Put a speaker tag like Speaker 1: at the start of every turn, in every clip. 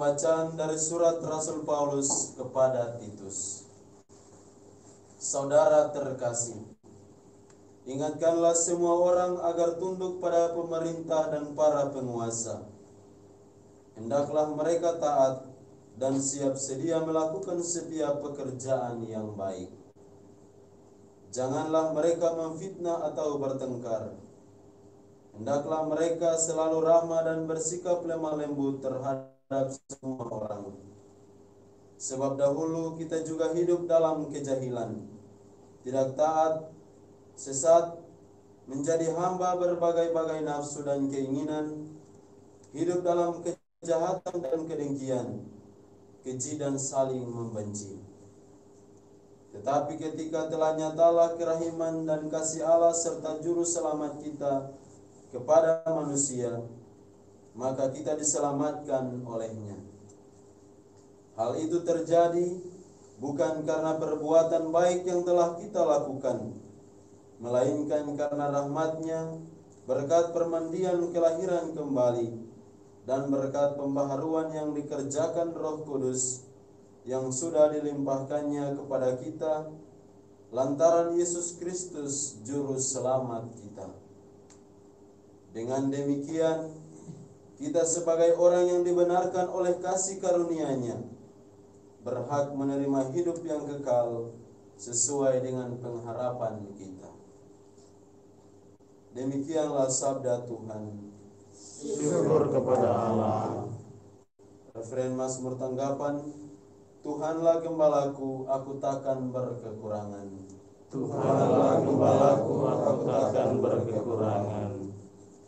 Speaker 1: Pembacaan dari surat Rasul Paulus kepada Titus. Saudara terkasih, ingatkanlah semua orang agar tunduk pada pemerintah dan para penguasa. Hendaklah mereka taat dan siap sedia melakukan setiap pekerjaan yang baik. Janganlah mereka memfitnah atau bertengkar. Hendaklah mereka selalu ramah dan bersikap lemah lembut terhadap semua orang. Sebab dahulu kita juga hidup dalam kejahilan, tidak taat, sesat, menjadi hamba berbagai-bagai nafsu dan keinginan, hidup dalam kejahatan dan kedengkian, keji dan saling membenci. Tetapi ketika telah nyatalah kerahiman dan kasih Allah serta juru selamat kita kepada manusia, maka kita diselamatkan olehnya. Hal itu terjadi bukan karena perbuatan baik yang telah kita lakukan, melainkan karena rahmat-Nya, berkat permandian kelahiran kembali, dan berkat pembaharuan yang dikerjakan Roh Kudus yang sudah dilimpahkannya kepada kita lantaran Yesus Kristus Juru Selamat kita. Dengan demikian, kita sebagai orang yang dibenarkan oleh kasih karunia-Nya berhak menerima hidup yang kekal sesuai dengan pengharapan kita. Demikianlah sabda Tuhan.
Speaker 2: Syukur kepada Allah.
Speaker 1: Referen Mazmur tanggapan, Tuhanlah gembalaku, aku takkan berkekurangan.
Speaker 2: Tuhanlah gembalaku, aku takkan berkekurangan.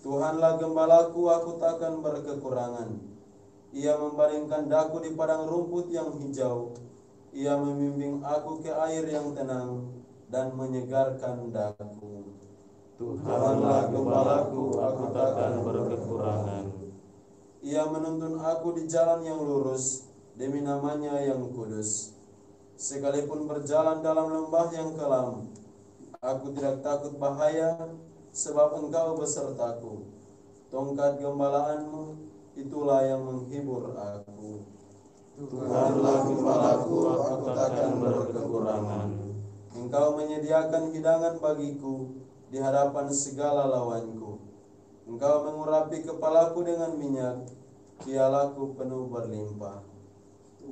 Speaker 1: Tuhanlah gembalaku, aku takkan berkekurangan. Ia membaringkan daku di padang rumput yang hijau. Ia membimbing aku ke air yang tenang dan menyegarkan daku.
Speaker 2: Tuhanlah gembalaku, aku takkan berkekurangan.
Speaker 1: Ia menuntun aku di jalan yang lurus demi nama-Nya yang kudus. Sekalipun berjalan dalam lembah yang kelam, aku tidak takut bahaya, sebab Engkau besertaku. Tongkat gembalaanmu, itulah yang menghibur aku.
Speaker 2: Tuhanlah gembalaku, aku takkan berkekurangan.
Speaker 1: Engkau menyediakan hidangan bagiku di hadapan segala lawanku. Engkau mengurapi kepalaku dengan minyak, pialaku penuh berlimpah.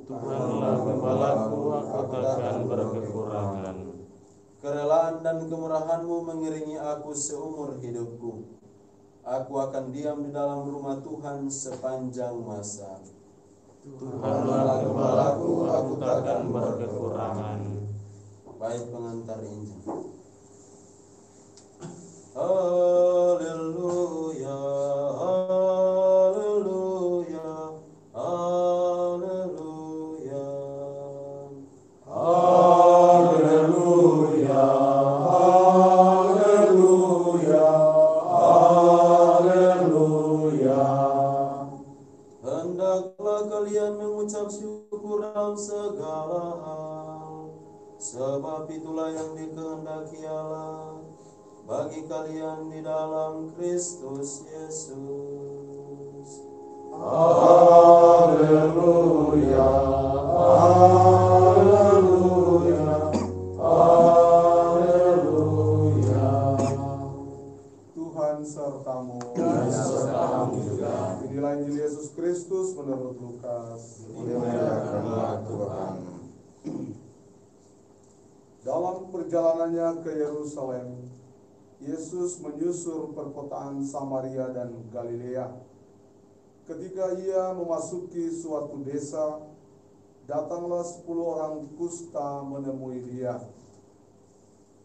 Speaker 2: Tuhanlah gembalaku, aku takkan berkekurangan.
Speaker 1: Kerelaan dan kemurahan-Mu mengiringi aku seumur hidupku. Aku akan diam di dalam rumah Tuhan sepanjang masa.
Speaker 2: Tuhanlah gembalaku, aku takkan berkekurangan.
Speaker 1: Baik pengantar Injil. Haleluya, haleluya, haleluya.
Speaker 2: Haleluya, haleluya, haleluya.
Speaker 1: Hendaklah kalian mengucap syukur dalam segala hal, sebab itulah yang dikehendaki Allah bagi kalian di dalam Kristus Yesus.
Speaker 2: Haleluya, haleluya, haleluya.
Speaker 3: Tuhan sertamu.
Speaker 2: Dan sertamu juga.
Speaker 3: Inilah Injil Yesus Kristus menurut Lukas.
Speaker 2: Dimuliakanlah Tuhan.
Speaker 3: Dalam perjalanannya ke Yerusalem, Yesus menyusur perkotaan Samaria dan Galilea. Ketika Ia memasuki suatu desa, datanglah 10 orang kusta menemui Dia.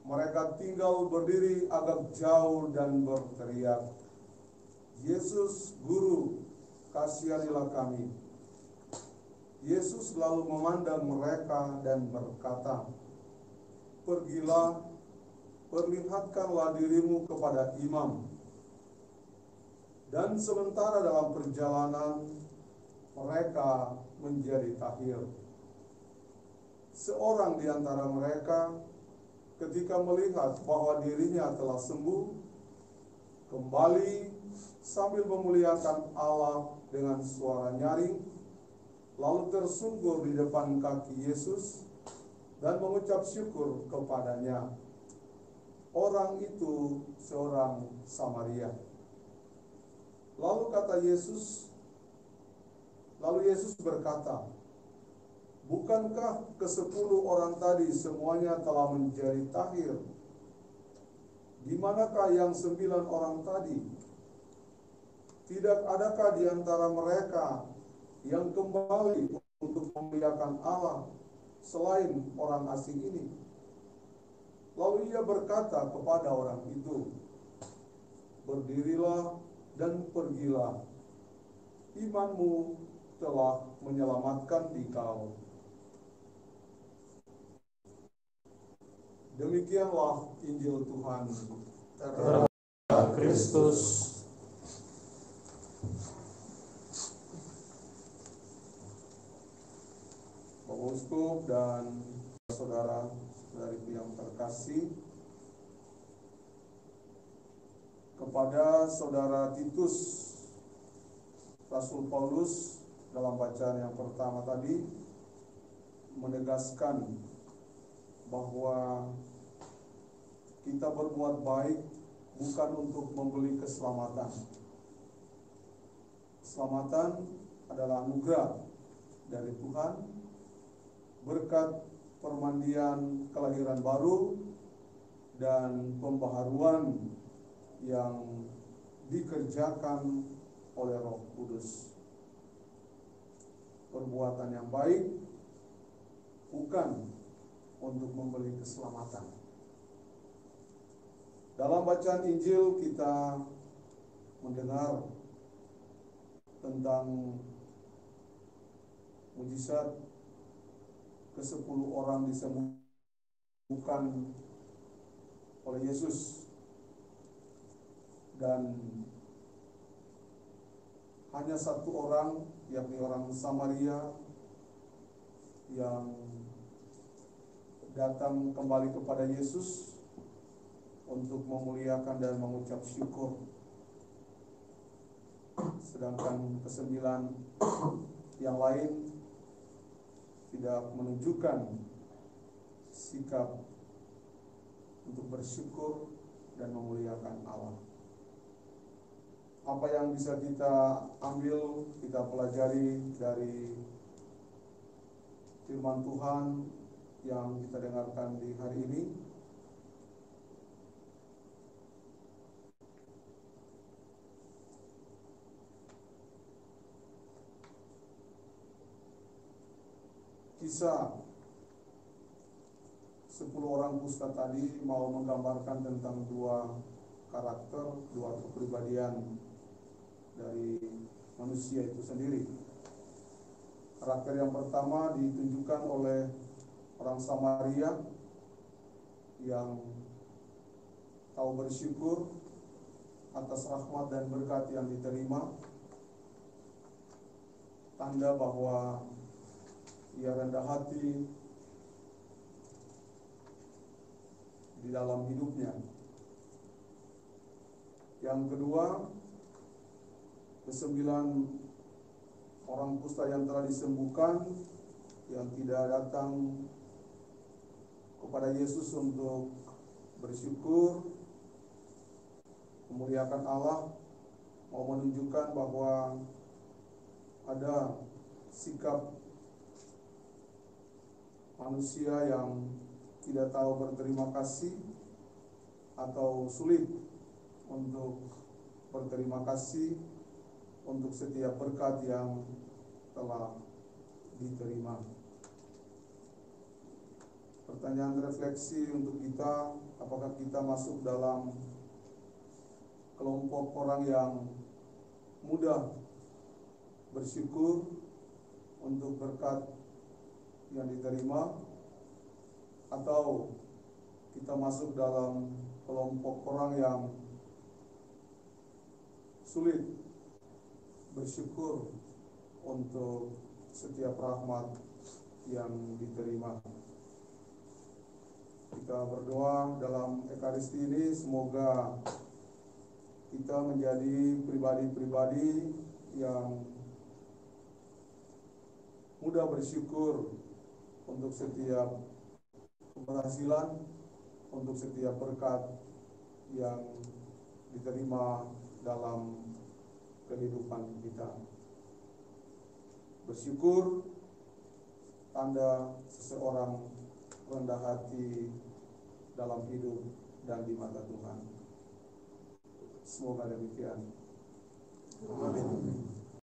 Speaker 3: Mereka tinggal berdiri agak jauh dan berteriak, "Yesus, Guru, kasihanilah kami." Yesus lalu memandang mereka dan berkata, "Pergilah, perlihatkanlah dirimu kepada imam." Dan sementara dalam perjalanan, mereka menjadi tahir. Seorang di antara mereka, ketika melihat bahwa dirinya telah sembuh, kembali sambil memuliakan Allah dengan suara nyaring, lalu tersungkur di depan kaki Yesus dan mengucap syukur kepadanya. Orang itu seorang Samaria. Lalu Yesus berkata, bukankah ke-10 orang tadi semuanya telah menjadi tahir? Di manakah yang 9 orang tadi? Tidak adakah di antara mereka yang kembali untuk memuliakan Allah selain orang asing ini? Lalu ia berkata kepada orang itu, berdirilah dan pergilah, imanmu telah menyelamatkan engkau. Demikianlah Injil Tuhan.
Speaker 2: Terpujilah Kristus.
Speaker 3: Bapak Uskup dan saudara-saudariku yang terkasih, kepada saudara Titus, Rasul Paulus dalam bacaan yang pertama tadi menegaskan bahwa kita berbuat baik bukan untuk membeli keselamatan. Keselamatan adalah anugerah dari Tuhan, berkat permandian kelahiran baru dan pembaharuan yang dikerjakan oleh Roh Kudus. Perbuatan yang baik bukan untuk membeli keselamatan. Dalam bacaan Injil kita mendengar tentang mujizat ke-10 orang disembuhkan oleh Yesus, dan hanya 1 orang, yakni orang Samaria, yang datang kembali kepada Yesus untuk memuliakan dan mengucap syukur. Sedangkan ke-9 yang lain tidak menunjukkan sikap untuk bersyukur dan memuliakan Allah. Apa yang bisa kita ambil, kita pelajari dari firman Tuhan yang kita dengarkan di hari ini? Kisah 10 orang kusta tadi mau menggambarkan tentang 2 karakter, 2 kepribadian dari manusia itu sendiri. Karakter yang pertama ditunjukkan oleh orang Samaria yang tahu bersyukur atas rahmat dan berkat yang diterima, tanda bahwa ia rendah hati di dalam hidupnya. Yang kedua, ke-9 orang kusta yang telah disembuhkan, yang tidak datang kepada Yesus untuk bersyukur, memuliakan Allah, mau menunjukkan bahwa ada sikap manusia yang tidak tahu berterima kasih atau sulit untuk berterima kasih untuk setiap berkat yang telah diterima. Pertanyaan refleksi untuk kita, apakah kita masuk dalam kelompok orang yang mudah bersyukur untuk berkat yang diterima, atau kita masuk dalam kelompok orang yang sulit bersyukur untuk setiap rahmat yang diterima. Kita berdoa dalam Ekaristi ini, semoga kita menjadi pribadi-pribadi yang mudah bersyukur untuk setiap keberhasilan, untuk setiap berkat yang diterima dalam kehidupan kita. Bersyukur tanda seseorang rendah hati dalam hidup dan di mata Tuhan. Semoga demikian. Amin.